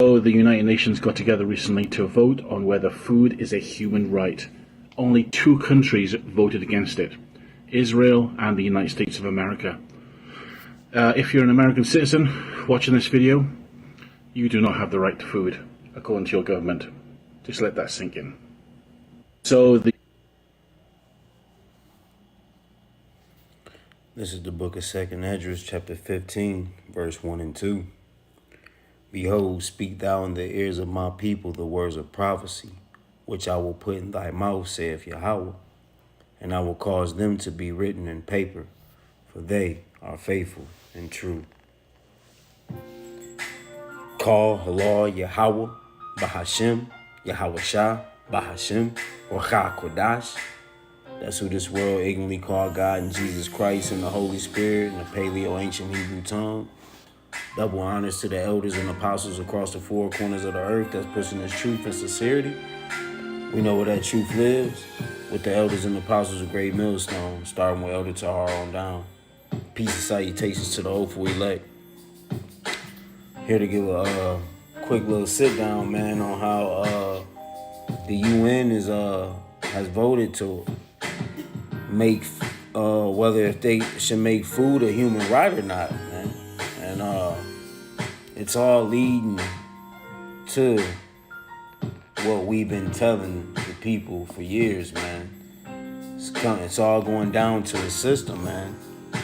So the United Nations got together recently to vote on whether food is a human right. Only two countries voted against it, Israel and the United States of America. If you're an American citizen watching this video, you do not have the right to food, according to your government. Just let that sink in. This is the book of 2nd Esdras, chapter 15, verse 1 and 2. Behold, speak thou in the ears of my people the words of prophecy, which I will put in thy mouth, saith Yahweh, and I will cause them to be written in paper, for they are faithful and true. Call Halal Yahweh, Bahashem, Yahweh Shah, Bahashem, Rocha Kodash. That's who this world ignorantly call God and Jesus Christ and the Holy Spirit in the Paleo-Ancient Hebrew tongue. Double honors to the elders and apostles across the four corners of the earth that's pushing this truth and sincerity. We know where that truth lives, with the elders and apostles of Great Millstone, starting with Elder Tahar on down. Peace and salutations to the hopeful elect. Here to give a quick little sit down, man, on how the UN has voted to make whether if they should make food a human right or not, man. And it's all leading to what we've been telling the people for years, man. It's all going down to the system, man.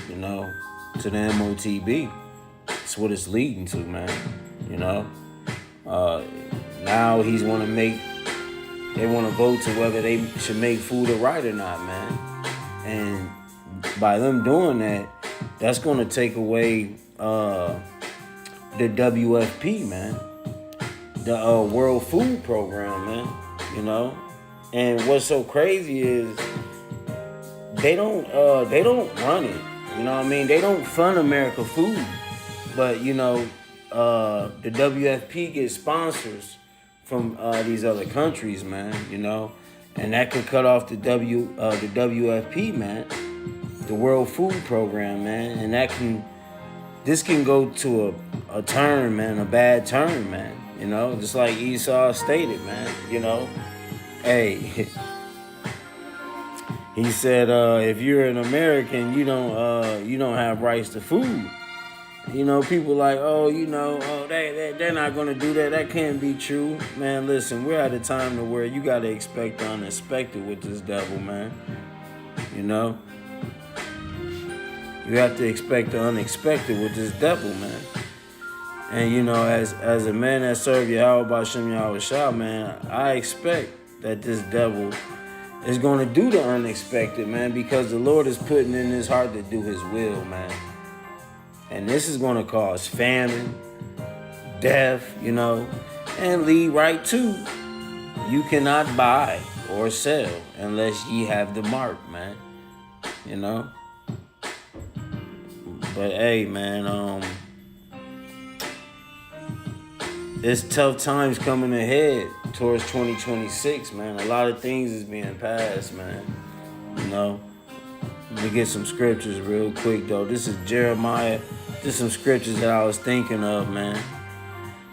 You know, to the MOTB. That's what it's leading to, man. You know, now they want to vote to whether they should make food a right or not, man. And by them doing that, that's going to take away the WFP, man, the World Food Program, man. You know, and what's so crazy is they don't run it. You know what I mean? They don't fund America food, but you know, the WFP gets sponsors from these other countries, man. You know. And that could cut off the WFP, man, the World Food Program, man. And this can go to a turn, man, a bad turn, man. You know, just like Esau stated, man. You know, hey, he said, if you're an American, you don't have rights to food. You know, people like, they're not going to do that. That can't be true. Man, listen, we're at a time to where you got to expect the unexpected with this devil, man. You know? You have to expect the unexpected with this devil, man. And, you know, as a man that served Yahweh B'Shem Yahweh Shah, man, I expect that this devil is going to do the unexpected, man, because the Lord is putting in his heart to do his will, man. And this is going to cause famine, death, you know, and lead right to you cannot buy or sell unless ye have the mark, man. You know? But hey, man, it's tough times coming ahead towards 2026, man. A lot of things is being passed, man. You know? Let me get some scriptures real quick, though. This is Jeremiah. This is some scriptures that I was thinking of, man.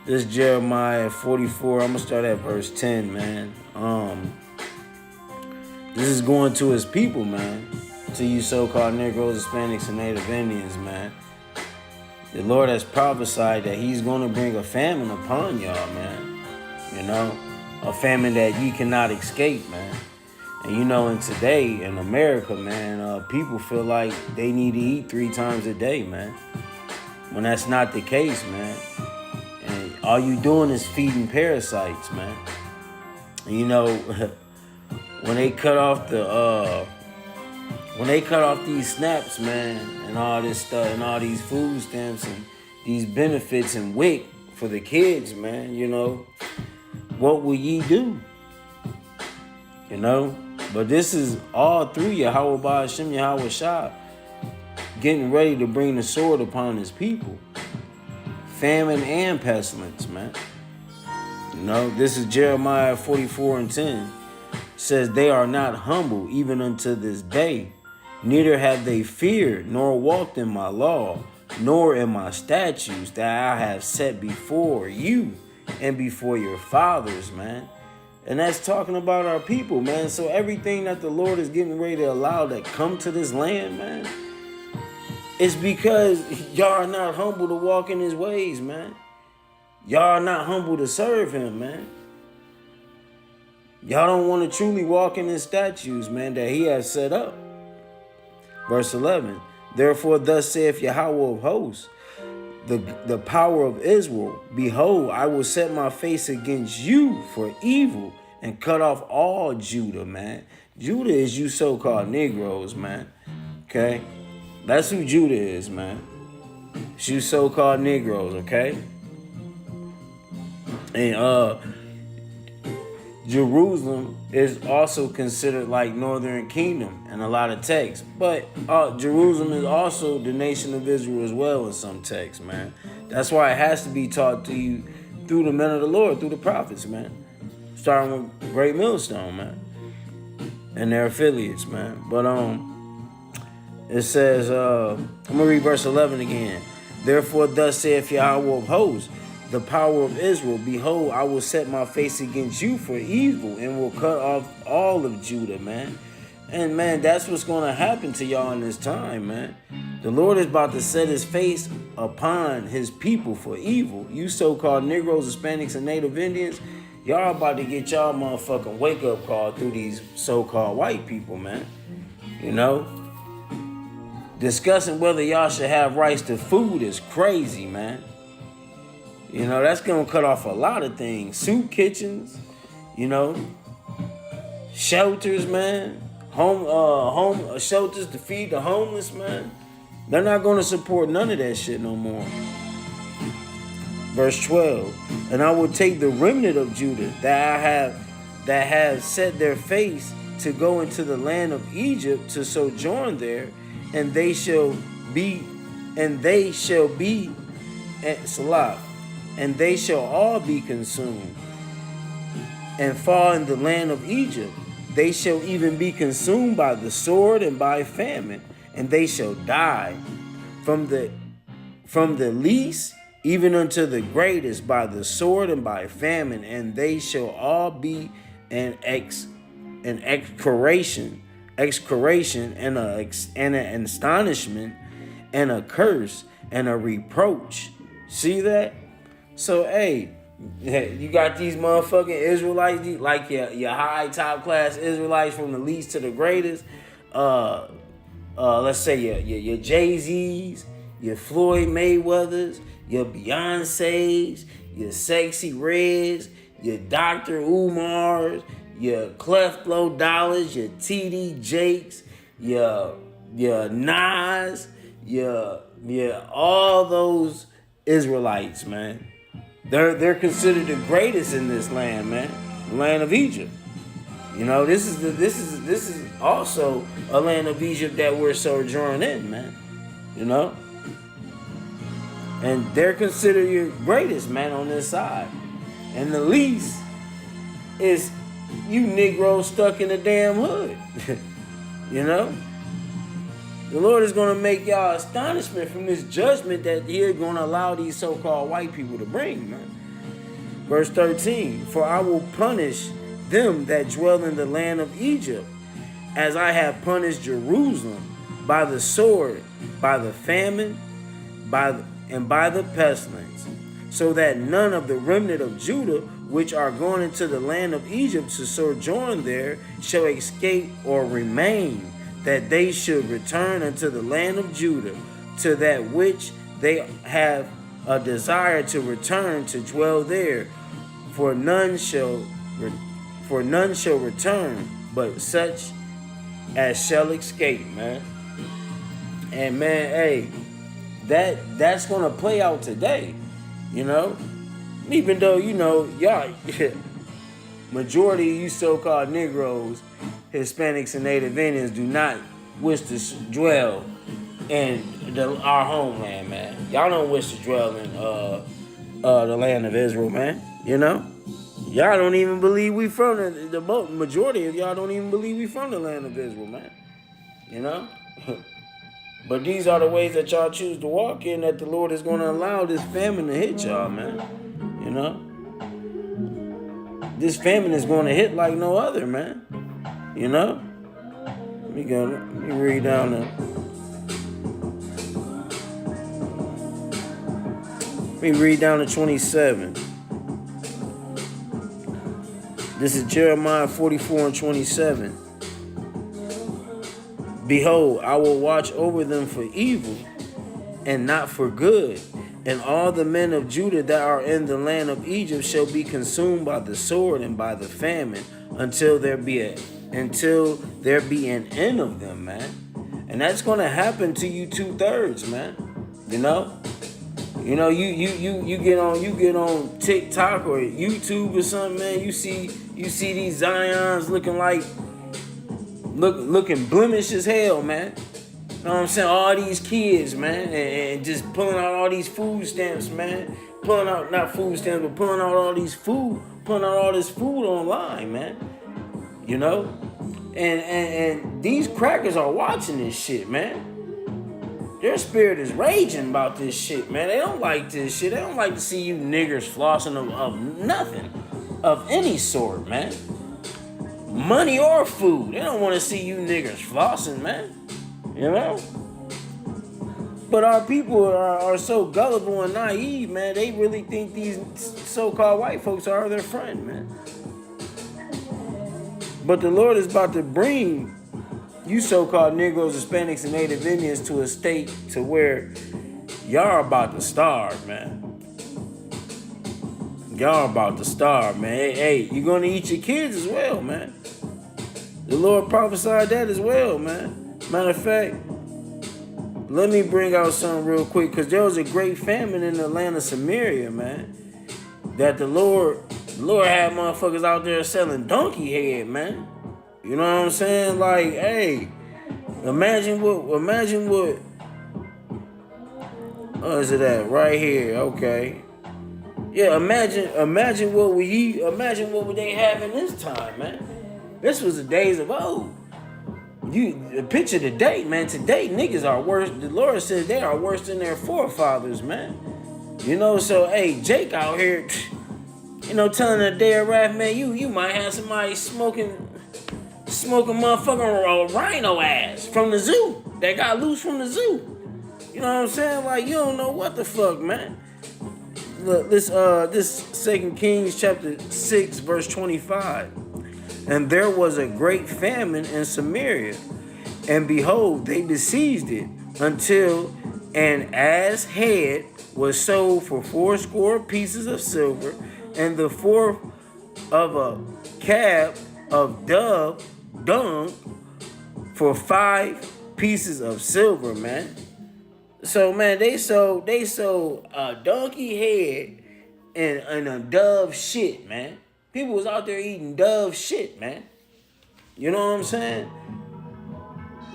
This is Jeremiah 44. I'm going to start at verse 10, man. This is going to his people, man. To you so-called Negroes, Hispanics, and Native Indians, man. The Lord has prophesied that he's going to bring a famine upon y'all, man. You know, a famine that ye cannot escape, man. And you know, and today in America, man, people feel like they need to eat 3 times a day, man. When that's not the case, man. And all you doing is feeding parasites, man. And you know, when they cut off these snaps, man, and all this stuff, and all these food stamps and these benefits and WIC for the kids, man, you know, what will ye do? You know? But this is all through Yahweh B'Shem Yahweh Shah getting ready to bring the sword upon his people. Famine and pestilence, man. You know, this is Jeremiah 44 and 10. It says, they are not humble even unto this day. Neither have they feared nor walked in my law, nor in my statutes that I have set before you and before your fathers, man. And that's talking about our people, man. So everything that the Lord is getting ready to allow that come to this land, man, it's because y'all are not humble to walk in his ways, man. Y'all are not humble to serve him, man. Y'all don't want to truly walk in his statutes, man, that he has set up. Verse 11, therefore thus saith Yahweh of hosts, the power of Israel, behold, I will set my face against you for evil and cut off all Judah, man. Judah is you so-called Negroes, man. Okay? That's who Judah is, man. It's you so-called Negroes, okay? And Jerusalem is also considered like Northern Kingdom in a lot of texts. But Jerusalem is also the nation of Israel as well in some texts, man. That's why it has to be taught to you through the men of the Lord, through the prophets, man. Starting with Great Millstone, man. And their affiliates, man. But it says, I'm going to read verse 11 again. Therefore thus saith Yahweh of hosts, the power of Israel, behold, I will set my face against you for evil and will cut off all of Judah, man. And man, that's what's going to happen to y'all in this time, man. The Lord is about to set his face upon his people for evil. You so-called Negroes, Hispanics, and Native Indians, y'all about to get y'all motherfucking wake-up call through these so-called white people, man. You know? Discussing whether y'all should have rights to food is crazy, man. You know, that's going to cut off a lot of things. Soup kitchens, you know, shelters, man. Home shelters to feed the homeless, man. They're not going to support none of that shit no more. Verse 12. And I will take the remnant of Judah that have set their face to go into the land of Egypt to sojourn there, and they shall be Salah. And they shall all be consumed and fall in the land of Egypt. They shall even be consumed by the sword and by famine, and they shall die from the least even unto the greatest by the sword and by famine, and they shall all be an execration and an astonishment and a curse and a reproach. See that? So, hey, you got these motherfucking Israelites, like your high top class Israelites from the least to the greatest. Let's say your Jay-Z's, your Floyd Mayweathers, your Beyonce's, your Sexy Reds, your Dr. Umars, your Clef Flow Dollars, your TD Jakes, your Nas, your all those Israelites, man. They're considered the greatest in this land, man. The land of Egypt. You know, this is also a land of Egypt that we're sojourning in, man. You know? And they're considered your greatest, man, on this side. And the least is you Negroes stuck in the damn hood. You know? The Lord is going to make y'all astonishment from this judgment that He's going to allow these so-called white people to bring, man. Verse 13, for I will punish them that dwell in the land of Egypt, as I have punished Jerusalem by the sword, by the famine, by the pestilence, so that none of the remnant of Judah, which are going into the land of Egypt to sojourn there, shall escape or remain, that they should return unto the land of Judah, to that which they have a desire to return to dwell there. For none shall return, but such as shall escape, man. And man, hey, that's gonna play out today, you know. Even though, you know, y'all, majority of you so-called Negroes, Hispanics, and Native Indians do not wish to dwell in our homeland, man. Y'all don't wish to dwell in the land of Israel, man. You know, y'all don't even believe we from the majority of y'all don't even believe we from the land of Israel, man. You know, but these are the ways that y'all choose to walk in, that the Lord is going to allow this famine to hit y'all, man. You know, this famine is going to hit like no other, man. You know? Let me read down there. Let me read down to 27. This is Jeremiah 44 and 27. Behold, I will watch over them for evil and not for good. And all the men of Judah that are in the land of Egypt shall be consumed by the sword and by the famine until there be an end of them, man. And that's gonna happen to you 2/3, man. You know? You get on TikTok or YouTube or something, man. You see these Zions looking blemished as hell, man. You know what I'm saying? All these kids, man, and just pulling out all these food stamps, man. Pulling out not food stamps, but pulling out all this food online, man. You know? And these crackers are watching this shit, man. Their spirit is raging about this shit, man. They don't like this shit. They don't like to see you niggers flossing of nothing, of any sort, man. Money or food. They don't want to see you niggers flossing, man. You know? But our people are so gullible and naive, man. They really think these so-called white folks are their friend, man. But the Lord is about to bring you so-called Negroes, Hispanics, and Native Indians to a state to where y'all are about to starve, man. Y'all about to starve, man. Hey, you're going to eat your kids as well, man. The Lord prophesied that as well, man. Matter of fact, let me bring out something real quick, because there was a great famine in the land of Samaria, man. That the Lord had motherfuckers out there selling donkey head, man. You know what I'm saying? Like, hey, imagine what oh, is it at? Right here, okay. Yeah, imagine what they have in this time, man. This was the days of old. You picture today, man. Today, niggas are worse. The Lord says they are worse than their forefathers, man. You know, so hey, Jake out here, you know, telling the dead rat, man, you might have somebody smoking motherfucking rhino ass from the zoo that got loose from the zoo. You know what I'm saying? Like, you don't know what the fuck, man. Look, this 2 Kings chapter 6 verse 25. And there was a great famine in Samaria, and behold, they besieged it until an ass head was sold for 80 pieces of silver, and the fourth of a cab of dove dung for 5 pieces of silver, man. So, man, they sold a donkey head and a dove shit, man. People was out there eating dove shit, man. You know what I'm saying?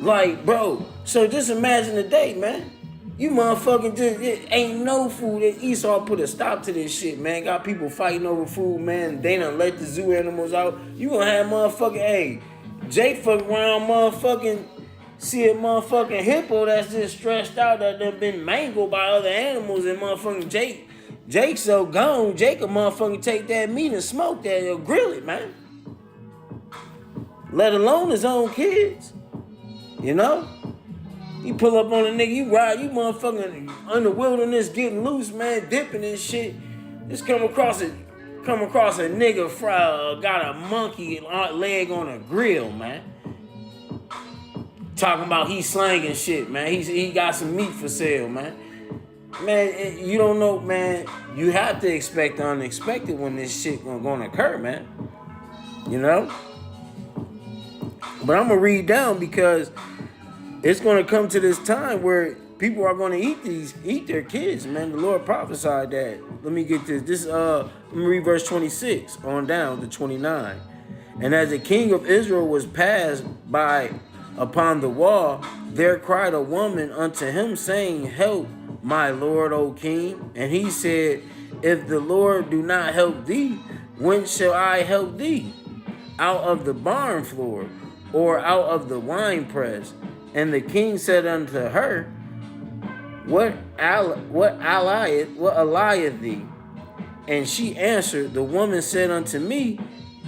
Like, bro, so just imagine the day, man. You motherfucking it ain't no food. Esau put a stop to this shit, man. Got people fighting over food, man. They done let the zoo animals out. You gonna have motherfucking, hey, Jake fuck around motherfucking, see a motherfucking hippo that's just stressed out that done been mangled by other animals, and motherfucking Jake so gone, Jake a motherfucking take that meat and smoke that or grill it, man. Let alone his own kids. You know? You pull up on a nigga, you ride, you motherfucking in the wilderness getting loose, man, dipping and shit. Just come across a nigga got a monkey leg on a grill, man. Talking about he slanging shit, man. He got some meat for sale, man. Man, you don't know, man. You have to expect the unexpected when this shit gonna occur, man. You know? But I'm gonna read down because it's gonna come to this time where people are gonna eat their kids, man. The Lord prophesied that. Let me get this. Let me read verse 26 on down to 29. And as the king of Israel was passed by upon the wall, there cried a woman unto him, saying, Help, my lord, O king. And he said, If the Lord do not help thee, when shall I help thee? Out of the barn floor, or out of the winepress? And the king said unto her, What allieth thee? And she answered, The woman said unto me,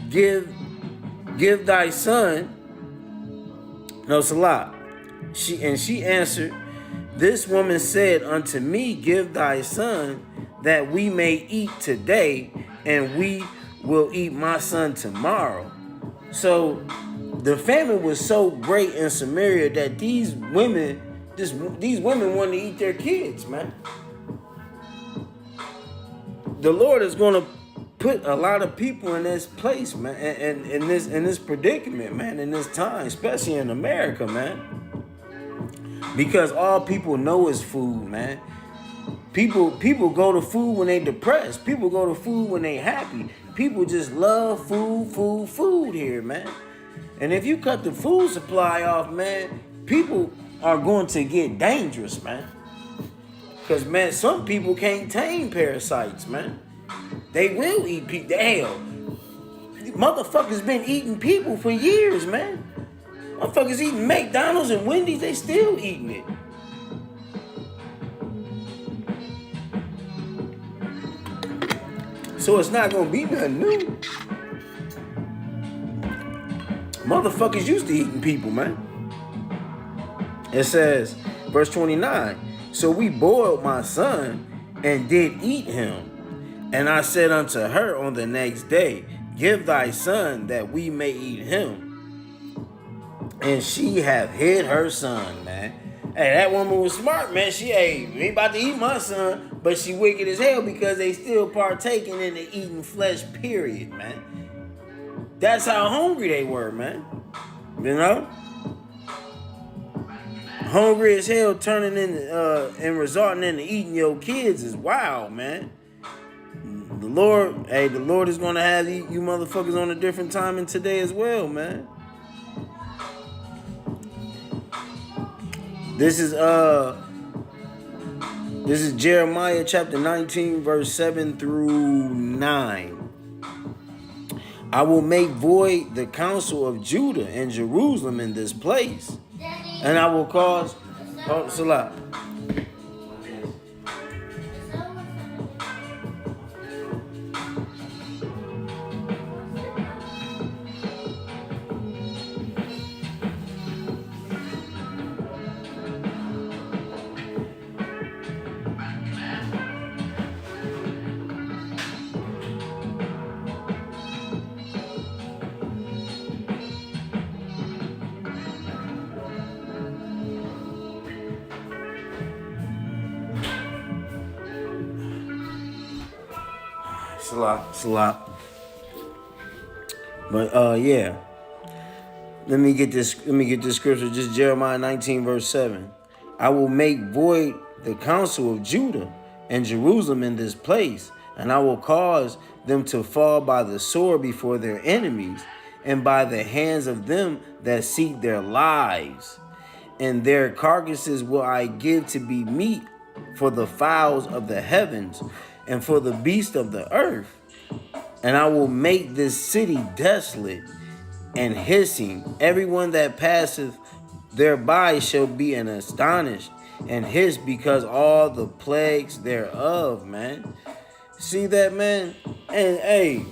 give thy son, no, Salah. She answered, this woman said unto me, give thy son, that we may eat today, and we will eat my son tomorrow. So the famine was so great in Samaria that these women wanted to eat their kids, man. The Lord is going to put a lot of people in this place, man, and in this predicament, man, in this time, especially in America, man. Because all people know is food, man. People go to food when they depressed. People go to food when they happy. People just love food here, man. And if you cut the food supply off, man, people are going to get dangerous, man. Because, man, some people can't tame parasites, man. They will eat people. Hell, motherfuckers been eating people for years, man. Motherfuckers eating McDonald's and Wendy's, they still eating it. So it's not gonna be nothing new. Motherfuckers used to eating people, man. It says, verse 29, so we boiled my son and did eat him. And I said unto her on the next day, give thy son that we may eat him. And she have hid her son, man. Hey, that woman was smart, man. She ain't about to eat my son, but she wicked as hell because they still partaking in the eating flesh, period, man. That's how hungry they were, man. You know? Hungry as hell, turning into and resorting into eating your kids is wild, man. The Lord is gonna have you motherfuckers on a different time in today as well, man. This is Jeremiah chapter 19, verse 7 through 9. I will make void the counsel of Judah and Jerusalem in this place, and I will cause Salah. Salah. But yeah. Let me get this scripture. Just Jeremiah 19, verse 7. I will make void the counsel of Judah and Jerusalem in this place, and I will cause them to fall by the sword before their enemies, and by the hands of them that seek their lives. And their carcasses will I give to be meat for the fowls of the heavens, and for the beasts of the earth. And I will make this city desolate and hissing. Everyone that passeth thereby shall be an astonished and hiss because all the plagues thereof, man. See that, man? And hey,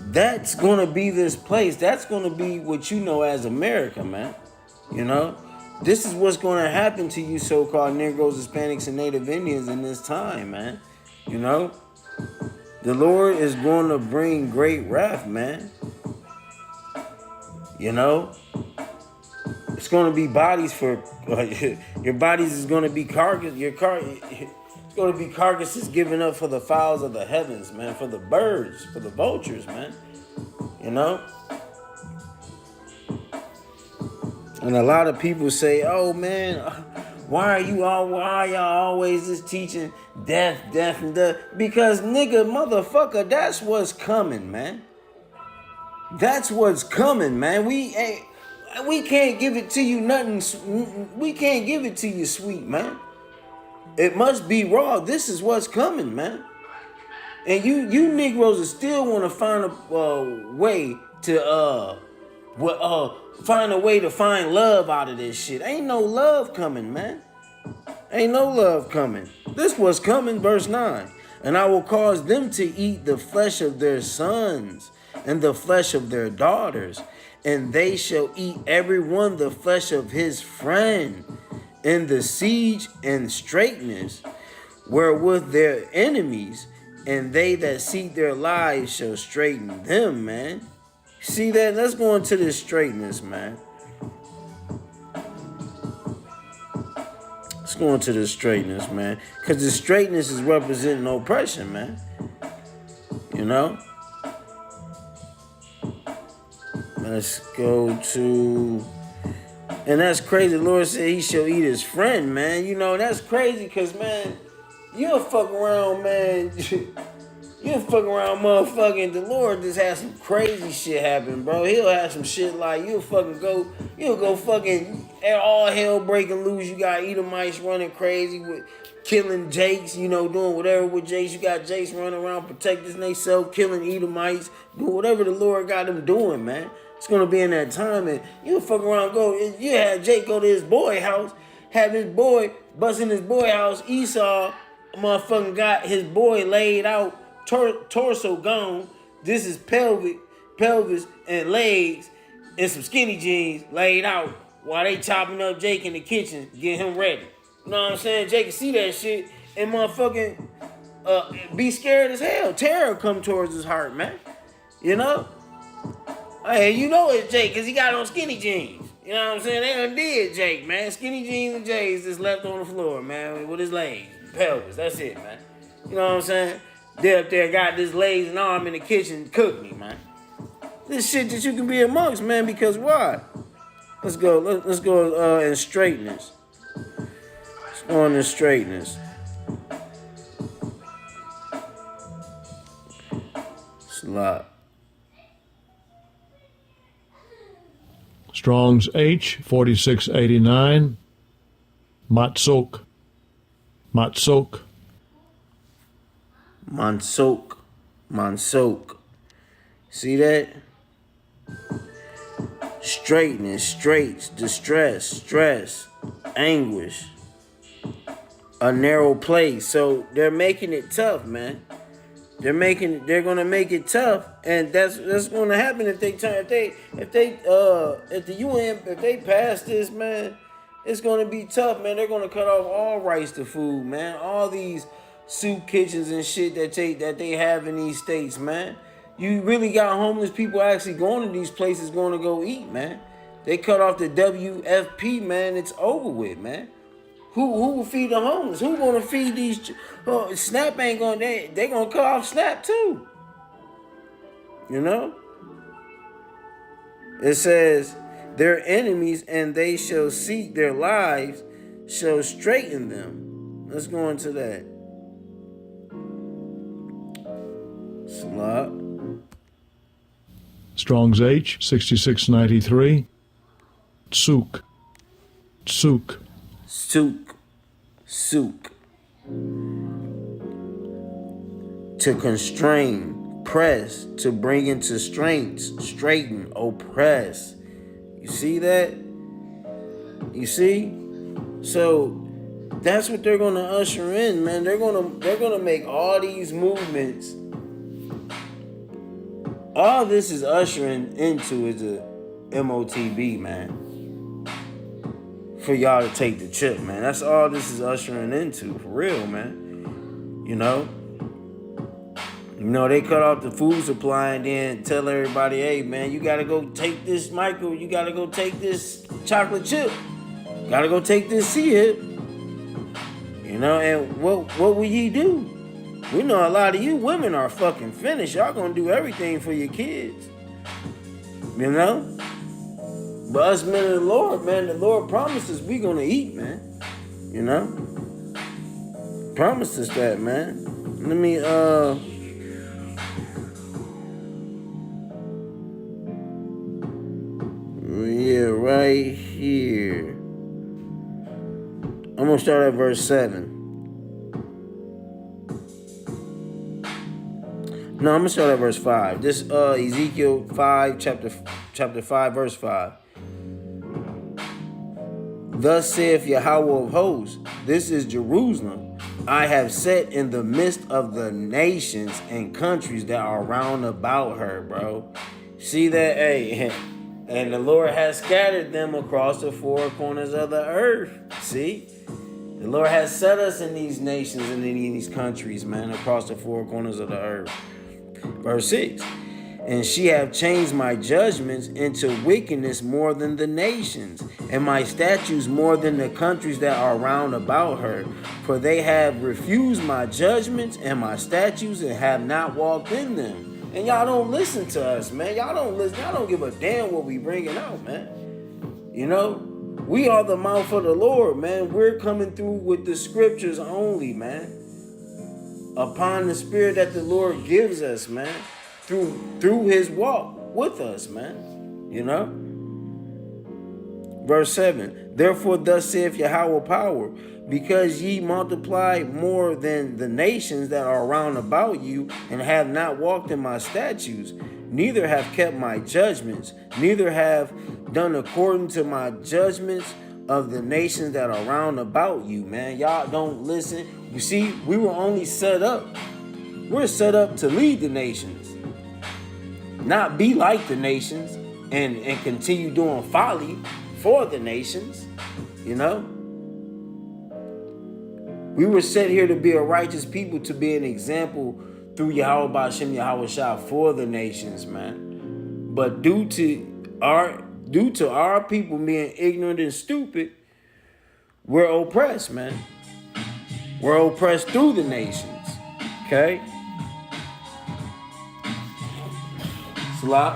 that's gonna be this place. That's gonna be what you know as America, man. You know? This is what's gonna happen to you so-called Negroes, Hispanics, and Native Indians in this time, man. You know? The Lord is going to bring great wrath, man. You know? It's going to be bodies for... your bodies is going to be carcass... It's going to be carcasses given up for the fowls of the heavens, man. For the birds, for the vultures, man. You know? And a lot of people say, oh, man... Why are y'all always just teaching death, and death? Because, nigga, motherfucker, that's what's coming, man. That's what's coming, man. We can't give it to you nothing. We can't give it to you sweet, man. It must be raw. This is what's coming, man. And you Negroes are still want to find a way to find love out of this shit. Ain't no love coming, man. Ain't no love coming. This was coming, verse 9. And I will cause them to eat the flesh of their sons and the flesh of their daughters, and they shall eat every one the flesh of his friend in the siege and straitness wherewith their enemies, and they that seek their lives shall straighten them, man. See that? Let's go into this straightness, man. Let's go into the straightness, man. Because the straightness is representing oppression, man. You know? Let's go to... And that's crazy. The Lord said he shall eat his friend, man. You know, that's crazy because, man, you'll fuck around, man. You'll fuck around, motherfucking. The Lord just has some crazy shit happen, bro. He'll have some shit like you'll go fucking all hell breaking loose. You got Edomites running crazy with killing Jakes, you know, doing whatever with Jakes. You got Jakes running around protecting themselves, killing Edomites, doing whatever the Lord got them doing, man. It's gonna be in that time, and you'll fuck around, you have Jake go to his boy house, have his boy bust in his boy house. Esau, motherfucking got his boy laid out, torso gone. This is pelvis and legs, and some skinny jeans laid out while they chopping up Jake in the kitchen, get him ready. You know what I'm saying? Jake can see that shit and motherfucking be scared as hell. Terror come towards his heart, man. You know? Hey, you know it's Jake because he got on skinny jeans. You know what I'm saying? They done did Jake, man. Skinny jeans and J's just left on the floor, man, with his legs, pelvis. That's it, man. You know what I'm saying? They up there got this legs and arm in the kitchen, cook me, man. This shit that you can be amongst, man, because why? Let's go in straightness. Let's go in straightness. It's a lot. Strong's H 4689. Matsok. Mansok. See that? Straightness, straits, distress, stress, anguish. A narrow place. So they're making it tough, man. They're gonna make it tough, and that's gonna happen if the UN if they pass this, man. It's gonna be tough, man. They're gonna cut off all rights to food, man. All these soup kitchens and shit that they have in these states, man. You really got homeless people actually going to these places going to go eat, man. They cut off the WFP, man. It's over with, man. Who will feed the homeless? Who gonna feed these? Snap ain't gonna. They gonna cut off Snap too. You know. It says their enemies, and they shall seek their lives, shall straighten them. Let's go into that. Slop. Strong's H 6693. Tsuk. To constrain, press, to bring into strength, straighten, oppress. You see that? You see? So that's what they're gonna usher in, man. They're gonna make all these movements. All this is ushering into is a MOTB, man. For y'all to take the chip, man. That's all this is ushering into, for real, man. You know, they cut off the food supply and then tell everybody, hey, man, you gotta go take this you gotta go take this chocolate chip, gotta go take this C-hip. You know, and what will ye do? We know a lot of you women are fucking finished. Y'all gonna do everything for your kids. You know? But us men of the Lord, man, the Lord promises we gonna eat, man. You know? Promised us that, man. Let me, yeah, right here. I'm gonna start at verse 7. No, I'm gonna start at verse 5. This Ezekiel 5, chapter 5, verse 5. Thus saith Yahweh of hosts, this is Jerusalem, I have set in the midst of the nations and countries that are round about her, bro. See that? Hey, and the Lord has scattered them across the four corners of the earth. See? The Lord has set us in these nations and in these countries, man, across the four corners of the earth. Verse 6. And she have changed my judgments into wickedness more than the nations, and my statutes more than the countries that are round about her. For they have refused my judgments and my statutes and have not walked in them. And y'all don't listen to us, man. Y'all don't listen. Y'all don't give a damn what we bringing out, man. You know, we are the mouth of the Lord, man. We're coming through with the scriptures only, man. Upon the spirit that the Lord gives us, man. Through his walk with us, man. You know? Verse 7. Therefore thus saith Yahweh power, because ye multiply more than the nations that are round about you, and have not walked in my statutes, neither have kept my judgments, neither have done according to my judgments of the nations that are round about you, man. Y'all don't listen. You see, we were only set up. We're set up to lead the nations, not be like the nations and continue doing folly for the nations, you know? We were set here to be a righteous people, to be an example through Yahweh Ba'ashem Yahweh Shah for the nations, man. But due to our people being ignorant and stupid, we're oppressed, man. We're oppressed through the nations, okay? Slop.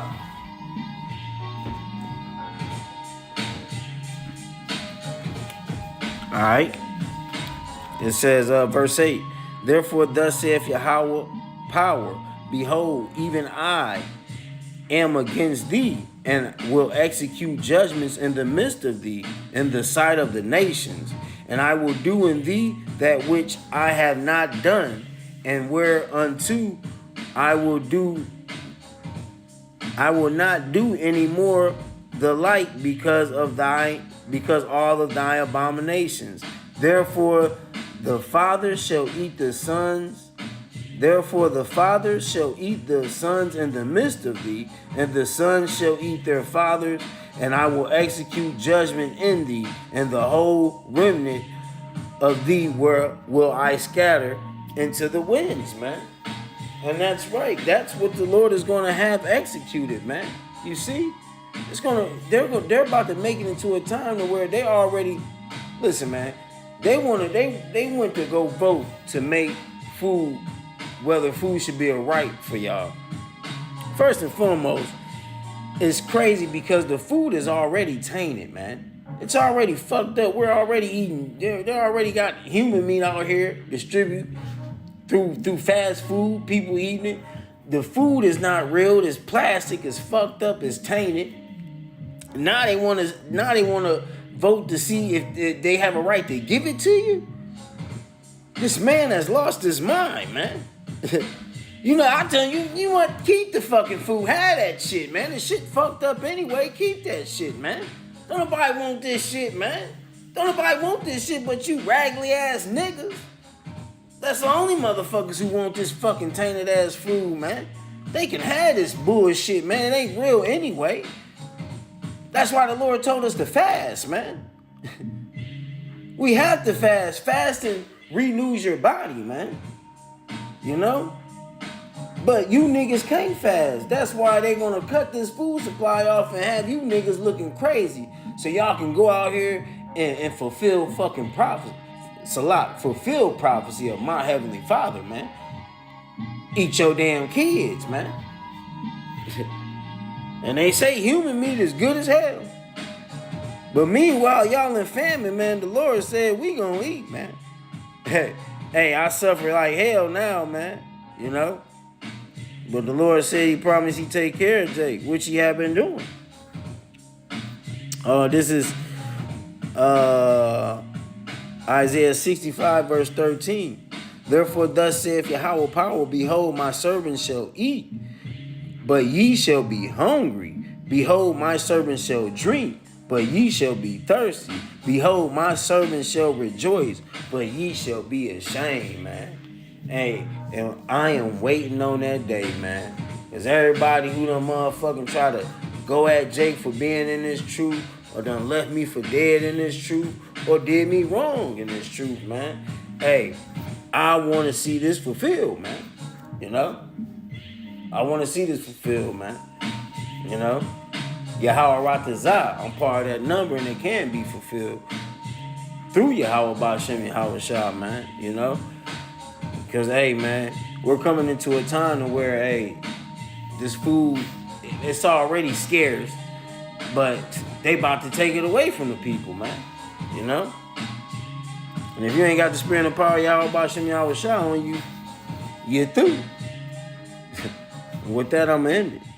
All right. It says, verse 8, therefore thus saith Yahweh power, behold, even I am against thee, and will execute judgments in the midst of thee, in the sight of the nations. And I will do in thee that which I have not done, and whereunto I will not do any more the like, because all of thy abominations. Therefore the father shall eat the sons. Therefore the fathers shall eat the sons in the midst of thee, and the sons shall eat their fathers, and I will execute judgment in thee, and the whole remnant of thee will I scatter into the winds, man. And that's right. That's what the Lord is going to have executed, man. You see, they're about to make it into a time to where they already, listen, man. They went to go vote to make food, whether food should be a right for y'all. First and foremost, it's crazy because the food is already tainted, man. It's already fucked up. We're already eating. They already got human meat out here distributed through fast food. People eating it. The food is not real. It's plastic. It's fucked up. It's tainted. Now they want to vote to see if they have a right to give it to you. This man has lost his mind, man. You know, I tell you, you want to keep the fucking food. Have that shit, man. The shit fucked up anyway. Keep that shit, man. Don't nobody want this shit, man. Don't nobody want this shit but you raggedy ass niggas. That's the only motherfuckers who want this fucking tainted ass food, man. They can have this bullshit, man. It ain't real anyway. That's why the Lord told us to fast, man. We have to fast. Fasting renews your body, man. You know? But you niggas can't fast. That's why they gonna cut this food supply off and have you niggas looking crazy. So y'all can go out here and fulfill fucking prophecy. Salat, fulfill prophecy of my heavenly Father, man. Eat your damn kids, man. And they say human meat is good as hell. But meanwhile, y'all in famine, man, the Lord said we gonna eat, man. Hey, I suffer like hell now, man. You know? But the Lord said he promised he'd take care of Jake, which he have been doing. This is Isaiah 65, verse 13. Therefore thus saith Yahweh power, behold, my servants shall eat, but ye shall be hungry. Behold, my servants shall drink, but ye shall be thirsty. Behold, my servants shall rejoice, but ye shall be ashamed, man. Hey, and I am waiting on that day, man. Because everybody who done motherfucking try to go at Jake for being in this truth, or done left me for dead in this truth, or did me wrong in this truth, man. Hey, I want to see this fulfilled, man. You know? I want to see this fulfilled, man. You know? Yahweh Ratazah, I'm part of that number, and it can be fulfilled through Yahweh Ba'ashem Yahweh Shah, man. You know? Because, hey, man, we're coming into a time to where, hey, this food, it's already scarce, but they about to take it away from the people, man. You know? And if you ain't got the spirit and the power of Yahweh Ba'ashem Yahweh Shah on you, you're through. With that, I'm going to end it.